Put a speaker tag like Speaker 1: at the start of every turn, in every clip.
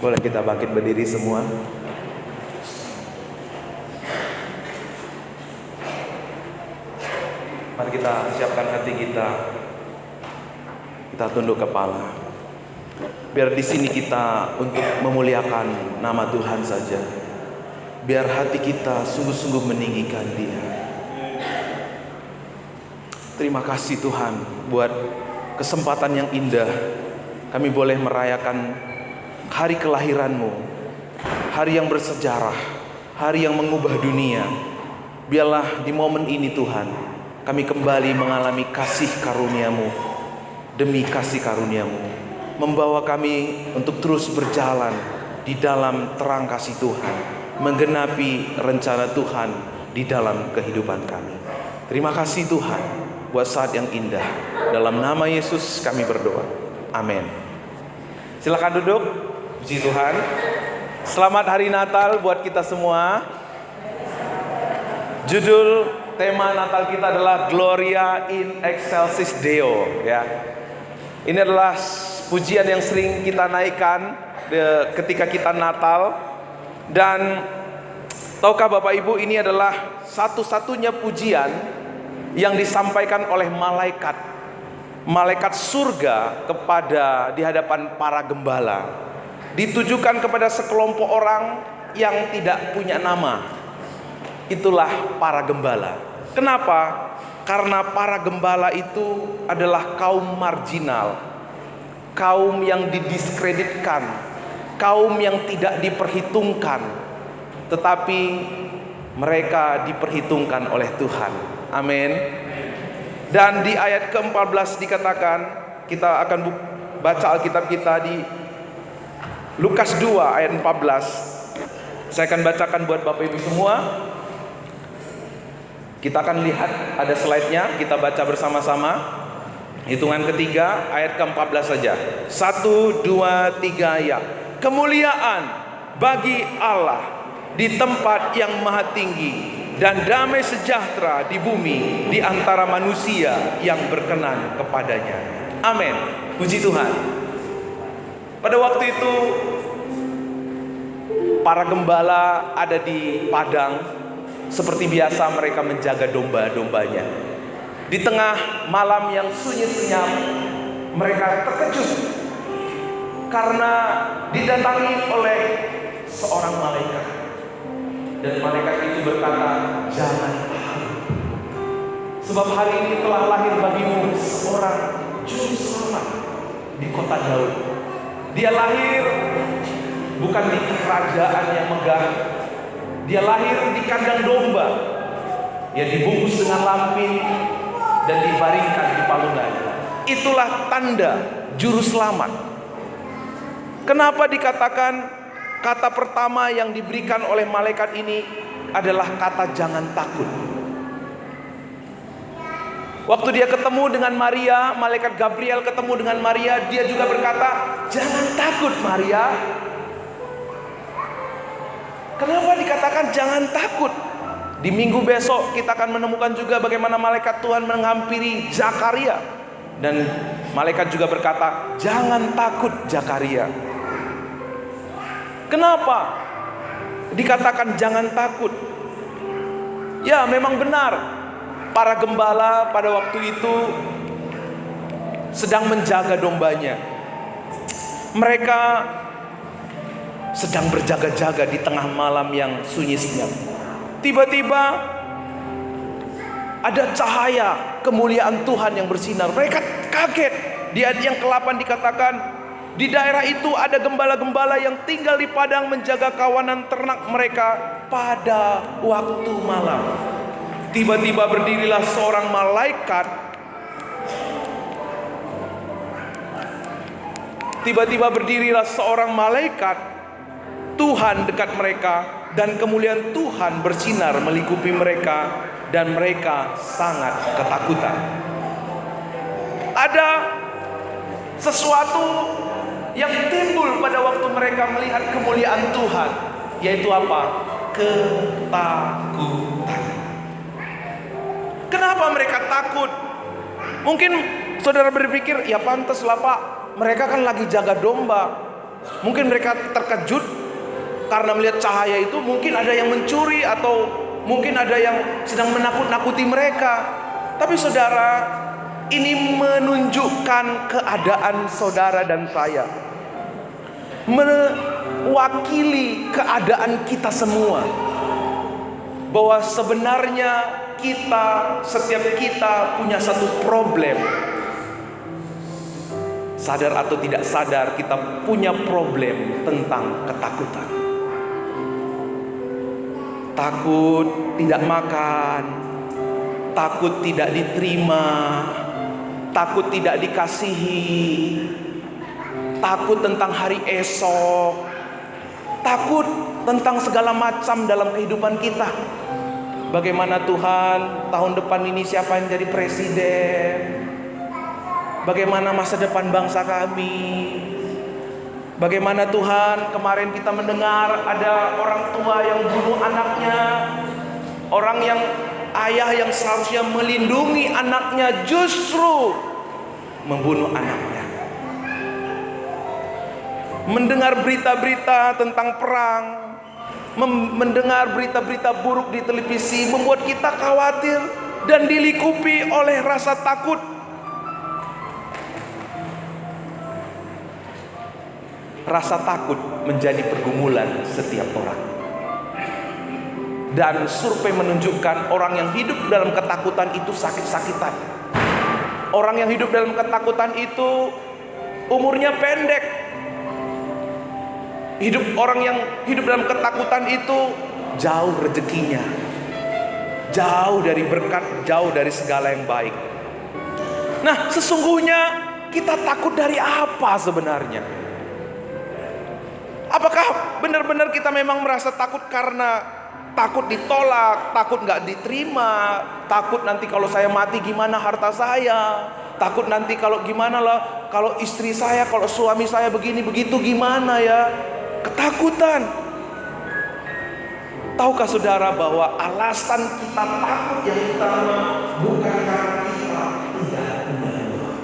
Speaker 1: Boleh kita bangkit berdiri semua. Mari kita siapkan hati kita. Kita tunduk kepala. Biar di sini kita untuk memuliakan nama Tuhan saja. Biar hati kita sungguh-sungguh meninggikan Dia. Terima kasih Tuhan buat kesempatan yang indah. Kami boleh merayakan hari kelahiran-Mu, hari yang bersejarah, hari yang mengubah dunia. Biarlah di momen ini Tuhan, kami kembali mengalami kasih karunia-Mu demi kasih karunia-Mu, membawa kami untuk terus berjalan di dalam terang kasih Tuhan, menggenapi rencana Tuhan di dalam kehidupan kami. Terima kasih Tuhan buat saat yang indah. Dalam nama Yesus kami berdoa. Amin. Silakan duduk. Puji Tuhan. Selamat hari Natal buat kita semua. Judul tema Natal kita adalah Gloria in Excelsis Deo, ya. Ini adalah pujian yang sering kita naikkan ketika kita Natal. Dan tahukah Bapak Ibu, ini adalah satu-satunya pujian yang disampaikan oleh malaikat surga kepada di hadapan para gembala. Ditujukan kepada sekelompok orang yang tidak punya nama. Itulah para gembala. Kenapa? Karena para gembala itu adalah kaum marginal, kaum yang didiskreditkan, kaum yang tidak diperhitungkan. Tetapi mereka diperhitungkan oleh Tuhan. Amin. Dan di ayat ke-14 dikatakan, kita akan baca Alkitab kita di Lukas 2 ayat 14. Saya akan bacakan buat Bapak Ibu semua. Kita akan lihat, ada slide-nya, kita baca bersama-sama. Hitungan ketiga ayat ke-14 saja. 1, 2, 3 ya. Kemuliaan bagi Allah di tempat yang maha tinggi, dan damai sejahtera di bumi di antara manusia yang berkenan kepadanya. Amin. Puji Tuhan. Pada waktu itu para gembala ada di padang. Seperti biasa mereka menjaga domba-dombanya. Di tengah malam yang sunyi senyap, mereka terkejut karena didatangi oleh seorang malaikat. Dan malaikat itu berkata, jangan takut, sebab hari ini telah lahir bagimu seorang juru selamat di kota Daud. Dia lahir bukan di kerajaan yang megah. Dia lahir di kandang domba. Dia dibungkus dengan lampin dan dibaringkan di palungan. Itulah tanda juru selamat. Kenapa dikatakan kata pertama yang diberikan oleh malaikat ini adalah kata jangan takut? Waktu dia ketemu dengan Maria, malaikat Gabriel ketemu dengan Maria, dia juga berkata, jangan takut Maria. Kenapa dikatakan jangan takut? Di minggu besok kita akan menemukan juga bagaimana malaikat Tuhan menghampiri Zakaria. Dan malaikat juga berkata, jangan takut Zakaria. Kenapa dikatakan jangan takut? Ya, memang benar. Para gembala pada waktu itu sedang menjaga dombanya. Mereka sedang berjaga-jaga di tengah malam yang sunyi senyap. Tiba-tiba ada cahaya kemuliaan Tuhan yang bersinar. Mereka kaget. Di ayat yang ke-8 dikatakan, di daerah itu ada gembala-gembala yang tinggal di padang menjaga kawanan ternak mereka pada waktu malam. Tiba-tiba berdirilah seorang malaikat. Tiba-tiba berdirilah seorang malaikat Tuhan dekat mereka, dan kemuliaan Tuhan bersinar melingkupi mereka, dan mereka sangat ketakutan. Ada sesuatu yang timbul pada waktu mereka melihat kemuliaan Tuhan, yaitu apa? Ketakutan. Kenapa mereka takut? Mungkin saudara berpikir, ya pantaslah Pak, mereka kan lagi jaga domba. Mungkin mereka terkejut karena melihat cahaya itu. Mungkin ada yang mencuri, atau mungkin ada yang sedang menakut-nakuti mereka. Tapi saudara, ini menunjukkan keadaan saudara dan saya, mewakili keadaan kita semua, bahwa sebenarnya setiap kita punya satu problem. Sadar atau tidak sadar, kita punya problem tentang ketakutan. Takut tidak makan, takut tidak diterima, takut tidak dikasihi, takut tentang hari esok, takut tentang segala macam dalam kehidupan kita. Bagaimana Tuhan, tahun depan ini siapa yang jadi presiden? Bagaimana masa depan bangsa kami? Bagaimana Tuhan, kemarin kita mendengar ada orang tua yang bunuh anaknya. Orang yang ayah yang seharusnya melindungi anaknya justru membunuh anaknya. Mendengar berita-berita tentang perang, mendengar berita-berita buruk di televisi membuat kita khawatir dan dilikupi oleh rasa takut. Rasa takut menjadi pergumulan setiap orang. Dan survei menunjukkan orang yang hidup dalam ketakutan itu sakit-sakitan. Orang yang hidup dalam ketakutan itu umurnya pendek. Orang yang hidup dalam ketakutan itu jauh rezekinya, jauh dari berkat, jauh dari segala yang baik. Nah, sesungguhnya kita takut dari apa sebenarnya? Apakah benar-benar kita memang merasa takut karena takut ditolak, takut nggak diterima, takut nanti kalau saya mati gimana harta saya, takut nanti kalau gimana lah, kalau istri saya, kalau suami saya begini begitu gimana ya? Ketakutan. Tahukah saudara bahwa alasan kita takut yang utama bukan karena kita tidak punya Tuhan.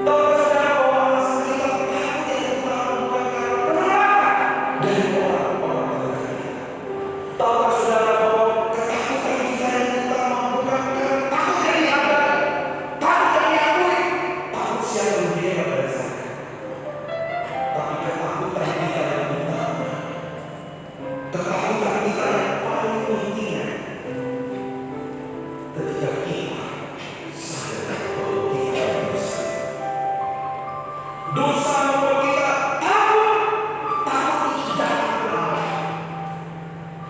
Speaker 1: Tahukah saudara bahwa alasan kita takut yang utama bukan karena penolakan dari orang-orang kita. Tahukah saudara bahwa ketakutan kita yang utama bukan karena takut yang dianggap, takut yang diakui, takut siapa yang lebih hebat dari saya. Tapi ketakutan kita yang utama, ketakutan kita yang paling pentingnya, ketika kita sadar bahwa kita dosa. Dosa membuat kita takut, takut itu datang ke Allah.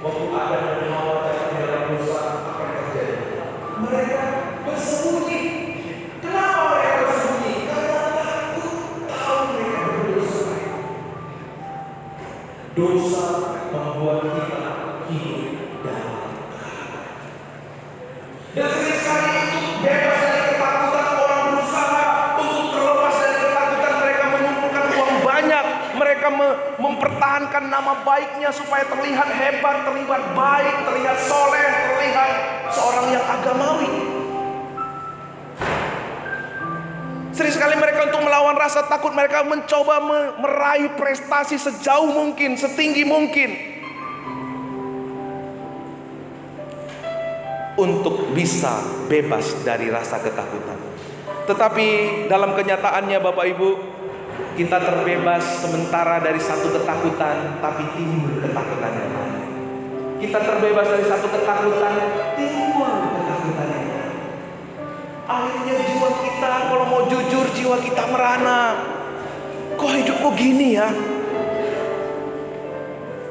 Speaker 1: Waktu Adam dan Hawa jatuh dalam dosa, apa yang terjadi? Mereka bersembunyi. Kenapa mereka bersembunyi? Karena takut tahu mereka berdosa. Dosa membuat kita hidup dalam ketakutan. Dan seringkali itu bebas dari ketakutan, orang berusaha untuk terlepas dari ketakutan. Mereka mengumpulkan uang banyak, mereka mempertahankan nama baiknya supaya terlihat hebat, terlihat baik, terlihat soleh, terlihat seorang yang agamawi. Sering sekali mereka untuk melawan rasa takut, mereka mencoba meraih prestasi sejauh mungkin, setinggi mungkin, untuk bisa bebas dari rasa ketakutan. Tetapi dalam kenyataannya Bapak Ibu, kita terbebas sementara dari satu ketakutan, tapi timbul ketakutan yang lain. Kita terbebas dari satu ketakutan, timbul ketakutan yang lain. Akhirnya jiwa kita, kalau mau jujur, jiwa kita merana. Kok hidupku gini ya?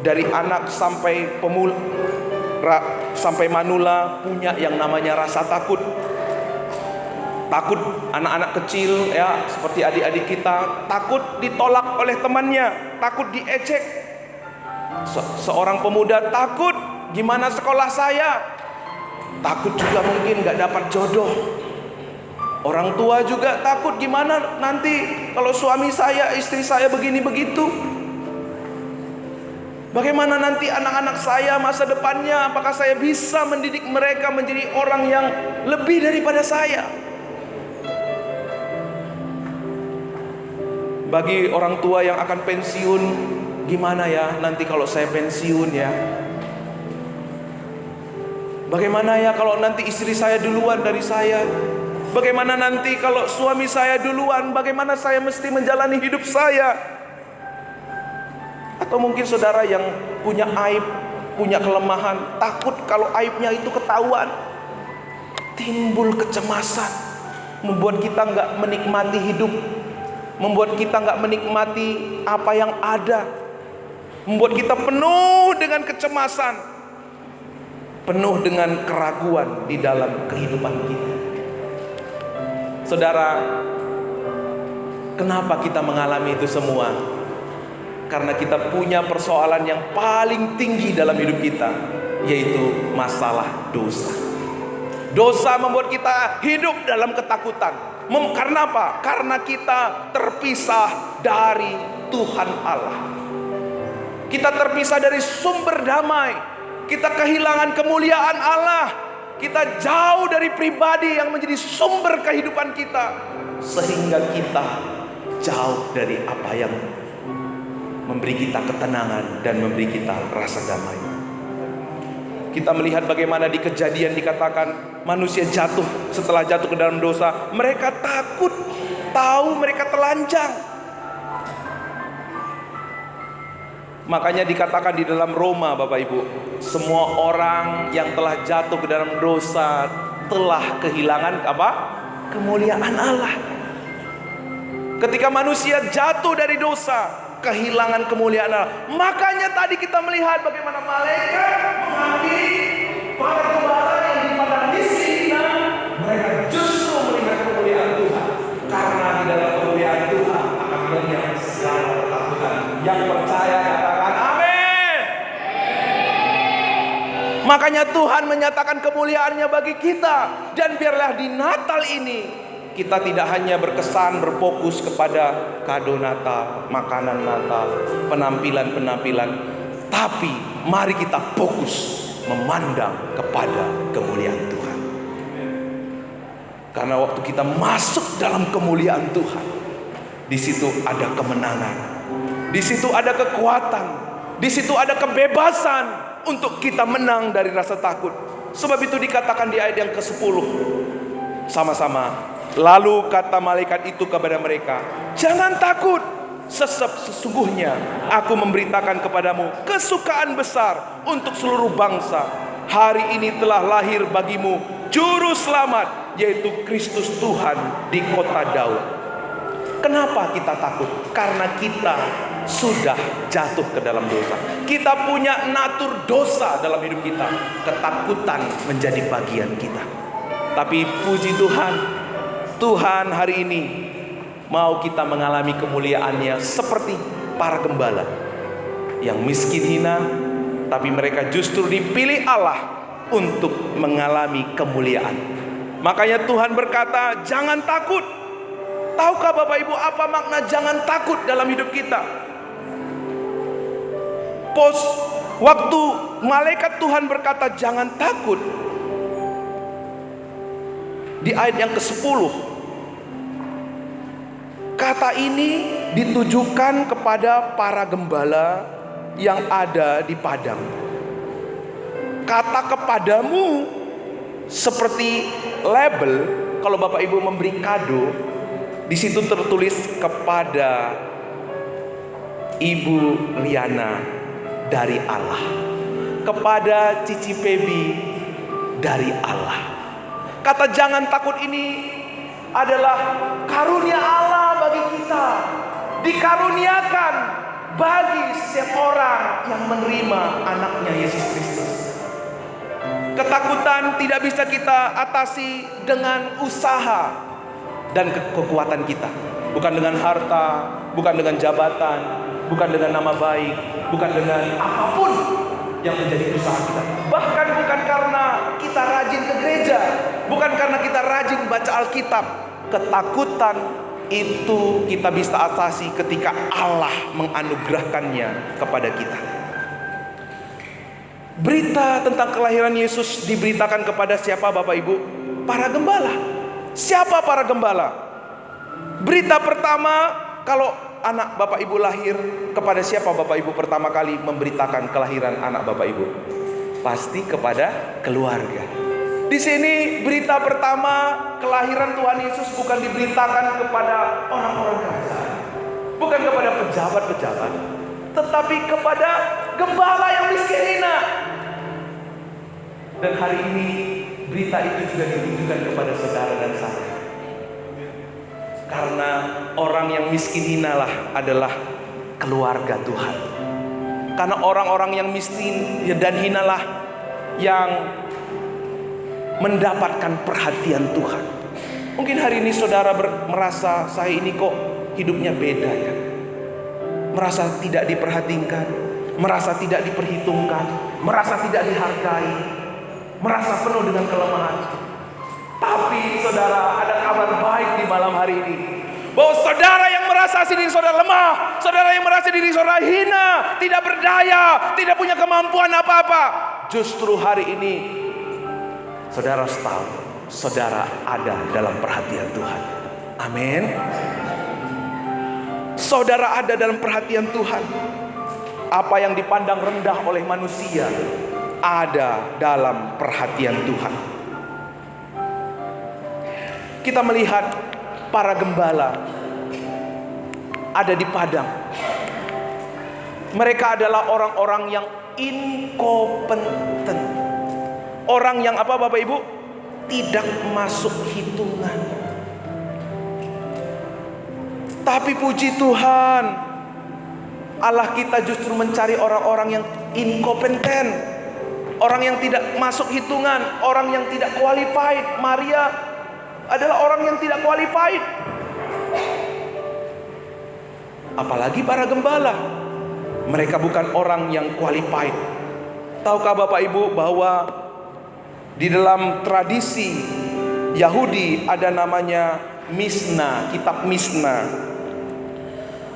Speaker 1: Dari anak sampai sampai manula punya yang namanya rasa takut. Takut anak-anak kecil ya, seperti adik-adik kita, takut ditolak oleh temannya, takut diejek. Seorang pemuda takut, gimana sekolah saya? Takut juga mungkin gak dapat jodoh. Orang tua juga takut, gimana nanti kalau suami saya, istri saya begini begitu. Bagaimana nanti anak-anak saya masa depannya? Apakah saya bisa mendidik mereka menjadi orang yang lebih daripada saya? Bagi orang tua yang akan pensiun, gimana ya nanti kalau saya pensiun ya? Bagaimana ya kalau nanti istri saya duluan dari saya? Bagaimana nanti kalau suami saya duluan? Bagaimana saya mesti menjalani hidup saya? Atau mungkin saudara yang punya aib, punya kelemahan, takut kalau aibnya itu ketahuan. Timbul kecemasan, membuat kita nggak menikmati hidup, membuat kita nggak menikmati apa yang ada, membuat kita penuh dengan kecemasan, penuh dengan keraguan di dalam kehidupan kita. Saudara, kenapa kita mengalami itu semua? Karena kita punya persoalan yang paling tinggi dalam hidup kita, yaitu masalah dosa. Dosa membuat kita hidup dalam ketakutan. Karena apa? Karena kita terpisah dari Tuhan Allah. Kita terpisah dari sumber damai. Kita kehilangan kemuliaan Allah. Kita jauh dari pribadi yang menjadi sumber kehidupan kita, sehingga kita jauh dari apa yang memberi kita ketenangan dan memberi kita rasa damai. Kita melihat bagaimana di Kejadian dikatakan manusia jatuh. Setelah jatuh ke dalam dosa, mereka takut, tahu mereka telanjang. Makanya dikatakan di dalam Roma, Bapak Ibu, semua orang yang telah jatuh ke dalam dosa telah kehilangan apa? Kemuliaan Allah. Ketika manusia jatuh dari dosa, kehilangan kemuliaan Allah. Makanya tadi kita melihat bagaimana malaikat menghampiri para gembala yang di padang Disina. Mereka justru melihat kemuliaan Tuhan, karena di dalam kemuliaan Tuhan akan lenyap segala ketakutan. Yang percaya katakan amin. Makanya Tuhan menyatakan kemuliaannya bagi kita. Dan biarlah di Natal ini kita tidak hanya berkesan berfokus kepada kado Natal, makanan Natal, penampilan-penampilan, tapi mari kita fokus memandang kepada kemuliaan Tuhan. Karena waktu kita masuk dalam kemuliaan Tuhan, di situ ada kemenangan, di situ ada kekuatan, di situ ada kebebasan untuk kita menang dari rasa takut. Sebab itu dikatakan di ayat yang ke-10 sama-sama. Lalu kata malaikat itu kepada mereka, jangan takut, sesungguhnya aku memberitakan kepadamu kesukaan besar untuk seluruh bangsa. Hari ini telah lahir bagimu juru selamat, yaitu Kristus Tuhan di kota Daud. Kenapa kita takut? Karena kita sudah jatuh ke dalam dosa. Kita punya natur dosa dalam hidup kita. Ketakutan menjadi bagian kita. Tapi puji Tuhan, Tuhan hari ini mau kita mengalami kemuliaannya seperti para gembala yang miskin hina, tapi mereka justru dipilih Allah untuk mengalami kemuliaan. Makanya Tuhan berkata, jangan takut. Tahukah Bapak Ibu apa makna jangan takut dalam hidup kita? Waktu malaikat Tuhan berkata jangan takut, di ayat yang ke-10, kata ini ditujukan kepada para gembala yang ada di padang. Kata kepadamu seperti label. Kalau Bapak Ibu memberi kado, di situ tertulis kepada Ibu Liana dari Allah, kepada Cici Pebi dari Allah. Kata jangan takut ini adalah karunia Allah bagi kita, dikaruniakan bagi setiap orang yang menerima anaknya Yesus Kristus. Ketakutan tidak bisa kita atasi dengan usaha dan kekuatan kita, bukan dengan harta, bukan dengan jabatan, bukan dengan nama baik, bukan dengan apapun yang menjadi usaha kita. Bahkan bukan karena kita rajin ke gereja, bukan karena kita rajin baca Alkitab. Ketakutan itu kita bisa atasi ketika Allah menganugerahkannya kepada kita. Berita tentang kelahiran Yesus diberitakan kepada siapa Bapak Ibu? Para gembala. Siapa para gembala? Berita pertama, kalau anak Bapak Ibu lahir, kepada siapa Bapak Ibu pertama kali memberitakan kelahiran anak Bapak Ibu? Pasti kepada keluarga. Di sini berita pertama kelahiran Tuhan Yesus bukan diberitakan kepada orang-orang kerajaan, bukan kepada pejabat-pejabat, tetapi kepada gembala yang miskin hina. Dan hari ini berita itu juga ditujukan kepada saudara dan saya. Karena orang yang miskin hinalah adalah keluarga Tuhan. Karena orang-orang yang miskin dan hinalah yang mendapatkan perhatian Tuhan. Mungkin hari ini saudara merasa saya ini kok hidupnya beda ya. Merasa tidak diperhatikan, merasa tidak diperhitungkan, merasa tidak dihargai, merasa penuh dengan kelemahan. Tapi saudara, ada kabar baik di malam hari ini, bahwa saudara yang merasa diri saudara lemah, saudara yang merasa diri saudara hina, tidak berdaya, tidak punya kemampuan apa-apa, justru hari ini saudara harus tahu, saudara ada dalam perhatian Tuhan. Amin. Saudara ada dalam perhatian Tuhan. Apa yang dipandang rendah oleh manusia ada dalam perhatian Tuhan. Kita melihat para gembala ada di padang. Mereka adalah orang-orang yang inkompeten. Orang yang apa Bapak Ibu? Tidak masuk hitungan. Tapi puji Tuhan, Allah kita justru mencari orang-orang yang inkompeten, orang yang tidak masuk hitungan, orang yang tidak qualified. Maria adalah orang yang tidak qualified. Apalagi para gembala, mereka bukan orang yang qualified. Tahukah Bapak Ibu bahwa di dalam tradisi Yahudi ada namanya Misna, kitab Misna.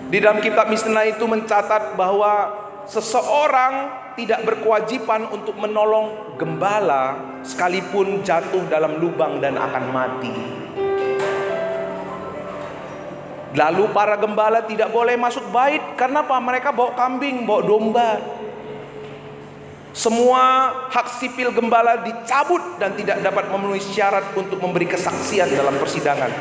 Speaker 1: Di dalam kitab Misna itu mencatat bahwa seseorang tidak berkewajiban untuk menolong gembala sekalipun jatuh dalam lubang dan akan mati. Lalu para gembala tidak boleh masuk bait. Karena apa? Mereka bawa kambing, bawa domba. Semua hak sipil gembala dicabut dan tidak dapat memenuhi syarat untuk memberi kesaksian dalam persidangan.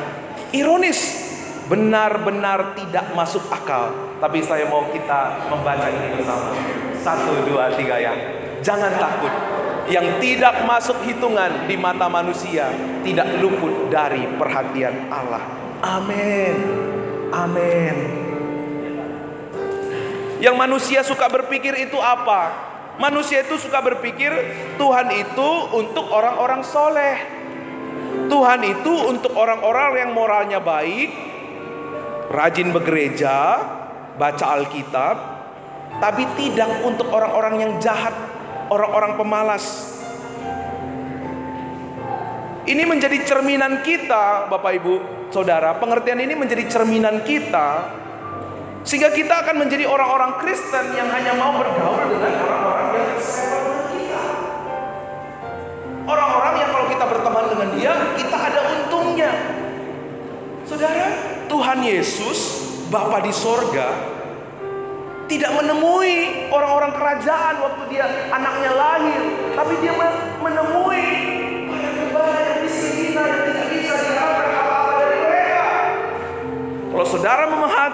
Speaker 1: Ironis, benar-benar tidak masuk akal. Tapi saya mau kita membaca ini bersama. 1, 2, 3 ya. Jangan takut. Yang tidak masuk hitungan di mata manusia tidak luput dari perhatian Allah. Amin. Amin. Yang manusia suka berpikir itu apa? Manusia itu suka berpikir Tuhan itu untuk orang-orang soleh. Tuhan itu untuk orang-orang yang moralnya baik, rajin bergereja, baca Alkitab, tapi tidak untuk orang-orang yang jahat, orang-orang pemalas. Ini menjadi cerminan kita, Bapak Ibu, Saudara. Pengertian ini menjadi cerminan kita, sehingga kita akan menjadi orang-orang Kristen yang hanya mau bergaul dengan orang-orang yang selevel dengan kita. Orang-orang yang kalau kita berteman dengan dia, kita ada untungnya. Saudara, Tuhan Yesus, Bapa di sorga, tidak menemui orang-orang kerajaan waktu dia anaknya lahir, tapi dia menemui para gembala yang miskin dan tidak bisa diharapkan apa-apa dari mereka. Kalau saudara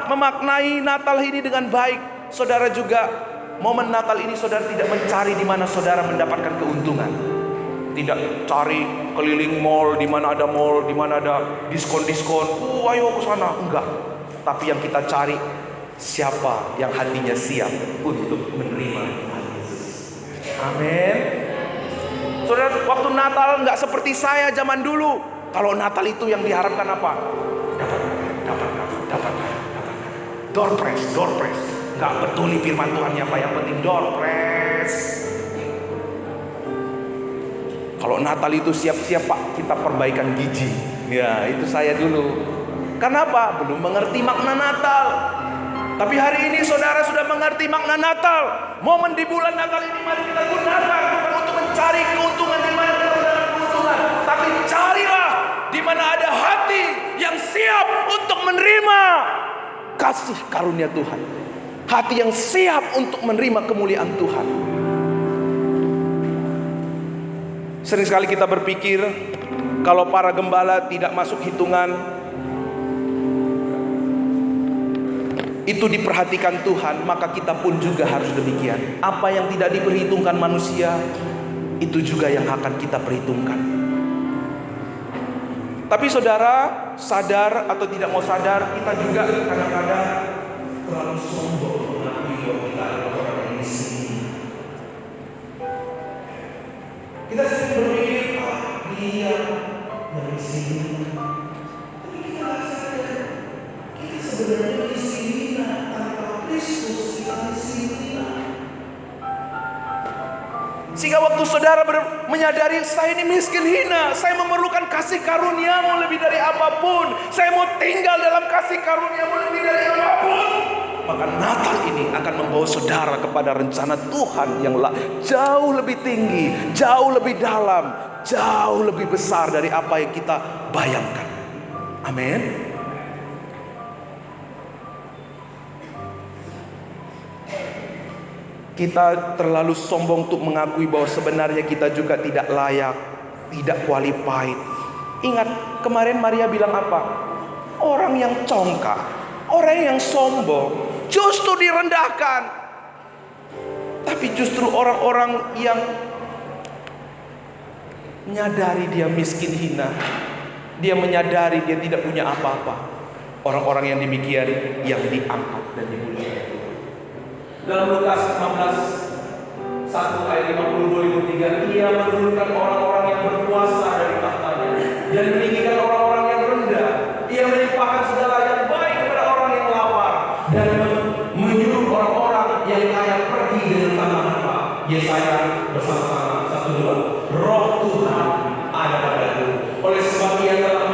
Speaker 1: memaknai Natal ini dengan baik, saudara juga momen Natal ini saudara tidak mencari di mana saudara mendapatkan keuntungan. Tidak cari keliling mall, di mana ada mall, di mana ada diskon-diskon. Ayo ke sana, enggak. Tapi yang kita cari, siapa yang hatinya siap untuk menerima Tuhan Yesus. Amin. Saudara, waktu Natal enggak seperti saya zaman dulu. Kalau Natal itu yang diharapkan apa? Dapat. Door prize. Enggak betuli firman Tuhan apa yang penting door prize. Kalau Natal itu siap-siap Pak, kita perbaikan gigi. Ya, itu saya dulu. Kenapa? Belum mengerti makna Natal. Tapi hari ini saudara sudah mengerti makna Natal. Momen di bulan Natal ini mari kita gunakan bukan untuk mencari keuntungan di mana kita mendapat keuntungan, tapi carilah di mana ada hati yang siap untuk menerima kasih karunia Tuhan. Hati yang siap untuk menerima kemuliaan Tuhan. Sering sekali kita berpikir, kalau para gembala tidak masuk hitungan, itu diperhatikan Tuhan, maka kita pun juga harus demikian. Apa yang tidak diperhitungkan manusia, itu juga yang akan kita perhitungkan. Tapi saudara, sadar atau tidak mau sadar, kita juga kadang-kadang terlalu sombong mengakui bahwa kita adalah orang yang miskin. Kita sering berpikir, dia yang miskin. Tapi kita tidak sadar, kita sebenarnya miskin tanpa Kristus, kita miskin. Sehingga waktu saudara menyadari, saya ini miskin hina, saya memerlukan kasih karuniamu lebih dari apapun, saya mau tinggal dalam kasih karuniamu lebih dari apapun, maka Natal ini akan membawa saudara kepada rencana Tuhan yang jauh lebih tinggi, jauh lebih dalam, jauh lebih besar dari apa yang kita bayangkan. Amin. Kita terlalu sombong untuk mengakui bahwa sebenarnya kita juga tidak layak, tidak qualified. Ingat kemarin Maria bilang apa? Orang yang congkak, orang yang sombong justru direndahkan. Tapi justru orang-orang yang menyadari dia miskin hina, dia menyadari dia tidak punya apa-apa, orang-orang yang demikian yang diangkat dan dimuliakan. Dalam Lukas 15 1 ayat 52-53, ia menurunkan orang-orang yang berkuasa dari tahtanya dan meninggikan orang-orang yang rendah. Ia melimpahkan segala yang baik kepada orang yang lapar dan menyuruh orang-orang yang kaya pergi dengan tangan hampa. Yesaya bersama-sama 1-2, Roh Tuhan ada padaku, oleh sebab ia telah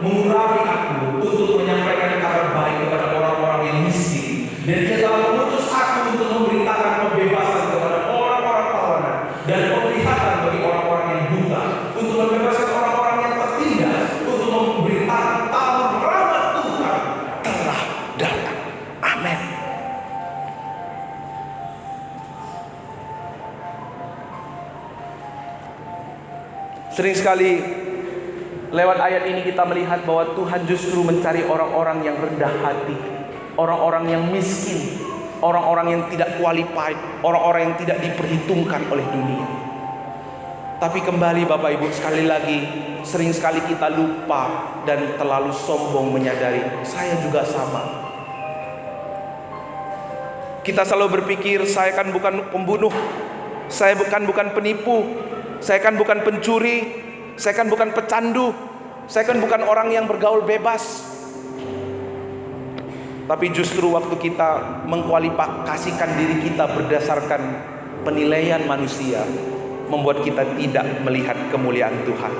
Speaker 1: mengurapi aku untuk menyampaikan kabar baik kepada orang-orang yang miskin, dan ia telah mengutus aku untuk memberitakan pembebasan kepada orang-orang tawanan dan penglihatan bagi orang-orang yang buta, untuk membebaskan orang-orang yang tertindas, untuk memberitakan tahun rahmat Tuhan telah datang. Amin. Sering sekali lewat ayat ini kita melihat bahwa Tuhan justru mencari orang-orang yang rendah hati, orang-orang yang miskin, orang-orang yang tidak qualified, orang-orang yang tidak diperhitungkan oleh dunia. Tapi kembali Bapak Ibu, sekali lagi, sering sekali kita lupa dan terlalu sombong menyadari, saya juga sama. Kita selalu berpikir, saya kan bukan pembunuh, saya bukan penipu, saya kan bukan pencuri, saya kan bukan pecandu, saya kan bukan orang yang bergaul bebas. Tapi justru waktu kita mengkualifikasikan diri kita berdasarkan penilaian manusia, membuat kita tidak melihat kemuliaan Tuhan.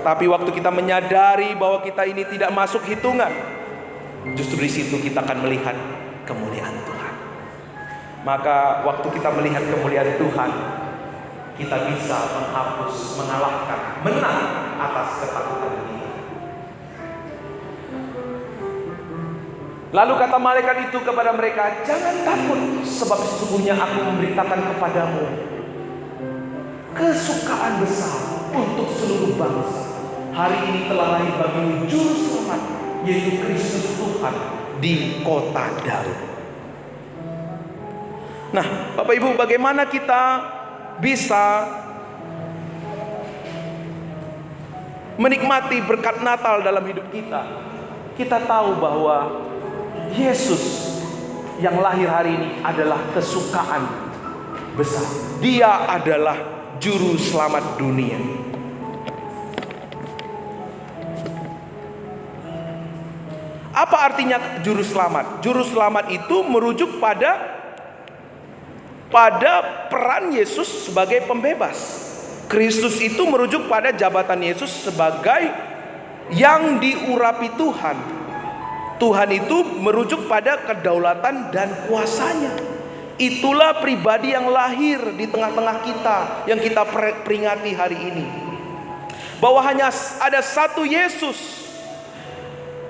Speaker 1: Tapi waktu kita menyadari bahwa kita ini tidak masuk hitungan, justru di situ kita akan melihat kemuliaan Tuhan. Maka waktu kita melihat kemuliaan Tuhan, kita bisa menghapus, mengalahkan, menang atas ketakutan kita. Lalu kata malaikat itu kepada mereka, jangan takut, sebab sesungguhnya aku memberitakan kepadamu kesukaan besar untuk seluruh bangsa. Hari ini telah lahir bagimu juru selamat, yaitu Kristus Tuhan di kota Daud. Nah, Bapak Ibu, bagaimana kita bisa menikmati berkat Natal dalam hidup kita? Kita tahu bahwa Yesus yang lahir hari ini adalah kesukaan besar. Dia adalah juru selamat dunia. Apa artinya juru selamat? Juru selamat itu merujuk pada peran Yesus sebagai pembebas. Kristus itu merujuk pada jabatan Yesus sebagai yang diurapi Tuhan. Tuhan itu merujuk pada kedaulatan dan kuasanya. Itulah pribadi yang lahir di tengah-tengah kita, yang kita peringati hari ini. Bahwa hanya ada satu Yesus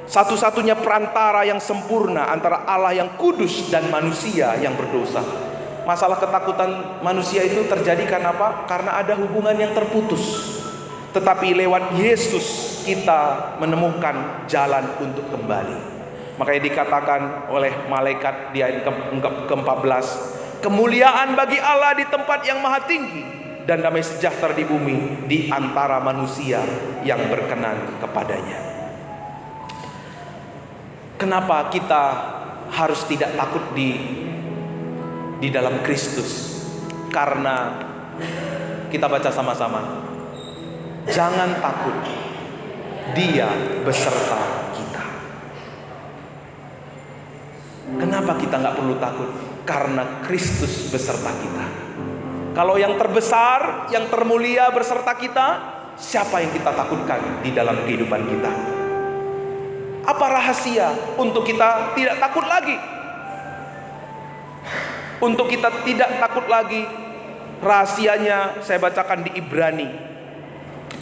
Speaker 1: Satu-satunya perantara yang sempurna antara Allah yang kudus dan manusia yang berdosa. Masalah ketakutan manusia itu terjadi karena apa? Karena ada hubungan yang terputus. Tetapi lewat Yesus kita menemukan jalan untuk kembali. Makanya dikatakan oleh malaikat di ayat ke-14, kemuliaan bagi Allah di tempat yang maha tinggi, dan damai sejahtera di bumi di antara manusia yang berkenan kepadanya. Kenapa kita harus tidak takut di dalam Kristus? Karena kita baca sama-sama. Jangan takut, Dia beserta kita. Kenapa kita nggak perlu takut? Karena Kristus beserta kita. Kalau yang terbesar, yang termulia beserta kita, siapa yang kita takutkan di dalam kehidupan kita? Apa rahasia untuk kita tidak takut lagi? Untuk kita tidak takut lagi, rahasianya saya bacakan di Ibrani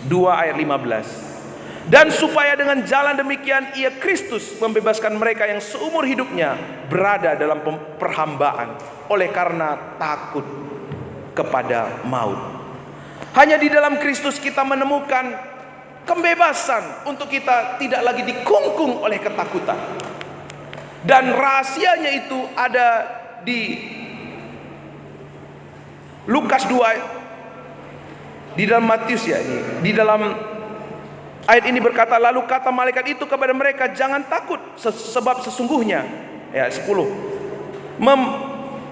Speaker 1: 2 ayat 15. Dan supaya dengan jalan demikian ia Kristus membebaskan mereka yang seumur hidupnya berada dalam perhambaan oleh karena takut kepada maut. Hanya di dalam Kristus kita menemukan kebebasan untuk kita tidak lagi dikungkung oleh ketakutan. Dan rahasianya itu ada di Lukas 2, di dalam Matius ya, ini di dalam ayat ini berkata, lalu kata malaikat itu kepada mereka, jangan takut, sebab sesungguhnya ya 10,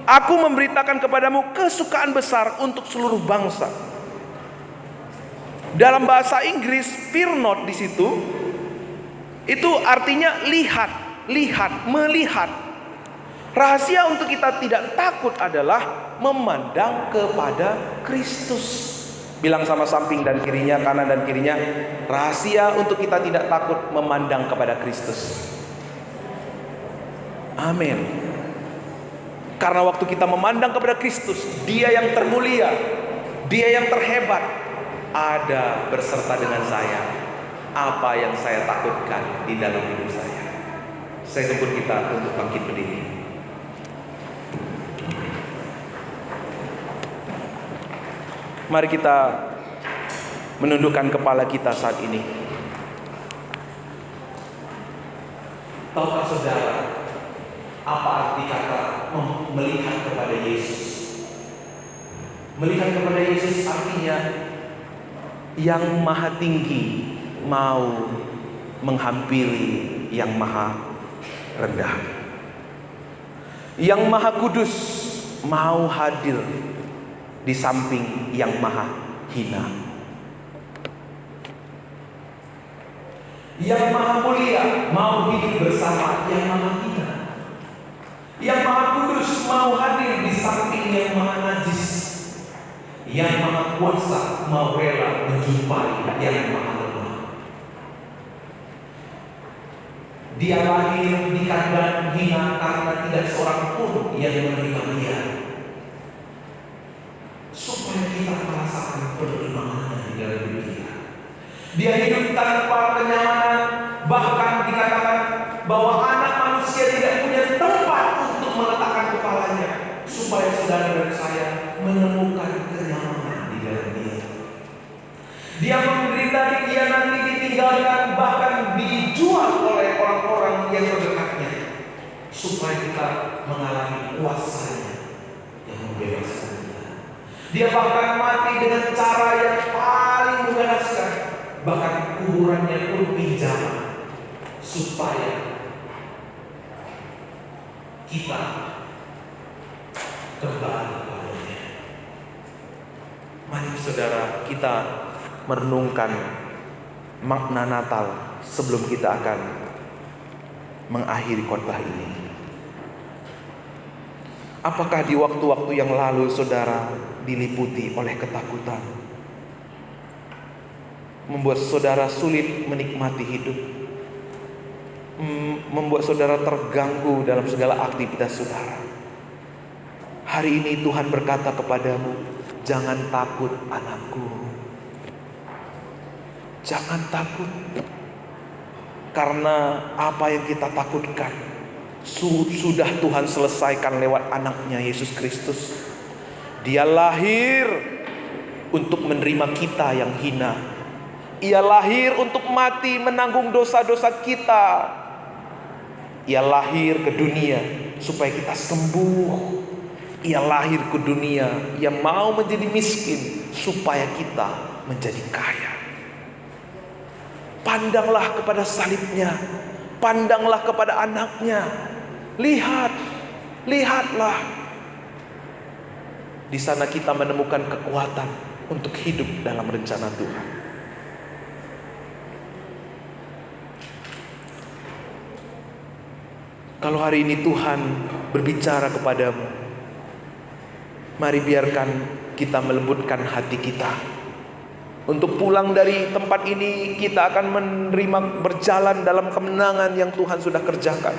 Speaker 1: aku memberitakan kepadamu kesukaan besar untuk seluruh bangsa. Dalam bahasa Inggris, fear not di situ itu artinya melihat. Rahasia untuk kita tidak takut adalah memandang kepada Kristus. Bilang sama samping dan kirinya, kanan dan kirinya, rahasia untuk kita tidak takut memandang kepada Kristus. Amin. Karena waktu kita memandang kepada Kristus, Dia yang termulia, Dia yang terhebat, ada berserta dengan saya. Apa yang saya takutkan di dalam hidup saya? Saya tuntut kita untuk bangkit berdiri. Mari kita menundukkan kepala kita saat ini. Tahukah saudara apa arti kata melihat kepada Yesus? Melihat kepada Yesus artinya yang maha tinggi mau menghampiri yang maha rendah. Yang maha kudus mau hadir di samping yang maha hina. Yang maha mulia mau hidup bersama yang maha hina. Yang maha kudus mau hadir di samping yang maha najis. Yang maha kuasa mau rela menjumpai yang maha lemah. Dia lahir di kandang hina karena tidak seorang pun yang menerima dia, supaya kita merasakan penerimaannya di dalam hidup kita. Dia hidup tanpa kenyamanan, bahkan dikatakan bahwa anak manusia tidak punya tempat untuk meletakkan kepalanya, supaya saudara dan saya menemukan kenyamanan di dalam dia. Dia menderita, dikhianati, ditinggalkan, bahkan dijual oleh orang-orang yang terdekatnya, supaya kita mengalami kuasanya yang membebaskan kita. Dia bahkan mati dengan cara yang paling mengenaskan, bahkan kuburannya pun pinjaman, supaya kita kembali kepadanya. Mari saudara kita merenungkan makna Natal sebelum kita akan mengakhiri khotbah ini. Apakah di waktu-waktu yang lalu saudara diliputi oleh ketakutan, membuat saudara sulit menikmati hidup, membuat saudara terganggu dalam segala aktivitas saudara? Hari ini Tuhan berkata kepadamu, jangan takut anakku. Jangan takut. Karena apa yang kita takutkan sudah Tuhan selesaikan lewat anaknya Yesus Kristus. Dia lahir untuk menerima kita yang hina. Ia lahir untuk mati menanggung dosa-dosa kita. Ia lahir ke dunia supaya kita sembuh. Ia lahir ke dunia, ia mau menjadi miskin supaya kita menjadi kaya. Pandanglah kepada salibnya, pandanglah kepada anaknya. Lihatlah. Di sana kita menemukan kekuatan untuk hidup dalam rencana Tuhan. Kalau hari ini Tuhan berbicara kepadamu, mari biarkan kita melembutkan hati kita. Untuk pulang dari tempat ini, kita akan menerima berjalan dalam kemenangan yang Tuhan sudah kerjakan.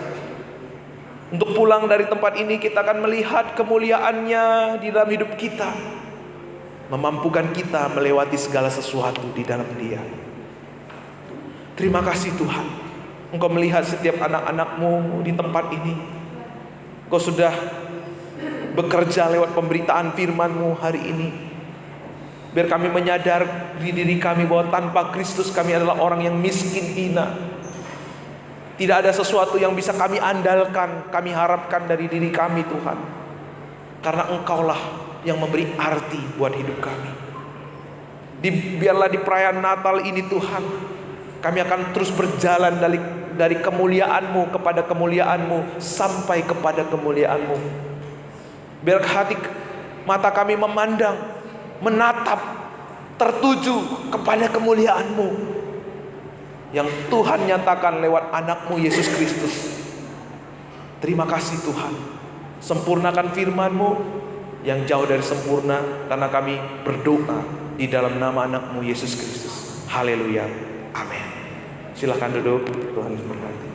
Speaker 1: Untuk pulang dari tempat ini, kita akan melihat kemuliaan-Nya di dalam hidup kita, memampukan kita melewati segala sesuatu di dalam Dia. Terima kasih Tuhan, Engkau melihat setiap anak-anak-Mu di tempat ini. Engkau sudah bekerja lewat pemberitaan firman-Mu hari ini. Biar kami menyadar di diri kami bahwa tanpa Kristus kami adalah orang yang miskin, hina. Tidak ada sesuatu yang bisa kami andalkan, kami harapkan dari diri kami Tuhan. Karena Engkaulah yang memberi arti buat hidup kami. Biarlah di perayaan Natal ini Tuhan, kami akan terus berjalan dari kemuliaan-Mu kepada kemuliaan-Mu sampai kepada kemuliaan-Mu. Biar mata kami memandang, menatap, tertuju kepada kemuliaan-Mu yang Tuhan nyatakan lewat anak-Mu Yesus Kristus. Terima kasih Tuhan. Sempurnakan firman-Mu yang jauh dari sempurna, karena kami berdoa di dalam nama anak-Mu Yesus Kristus. Haleluya. Amin. Silakan duduk. Tuhan memberkati.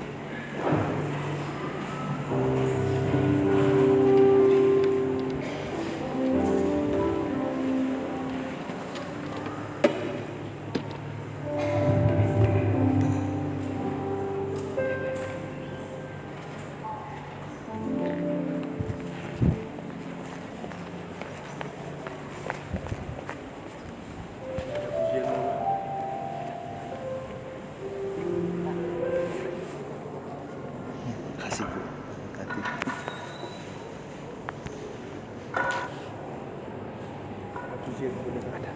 Speaker 1: Ada.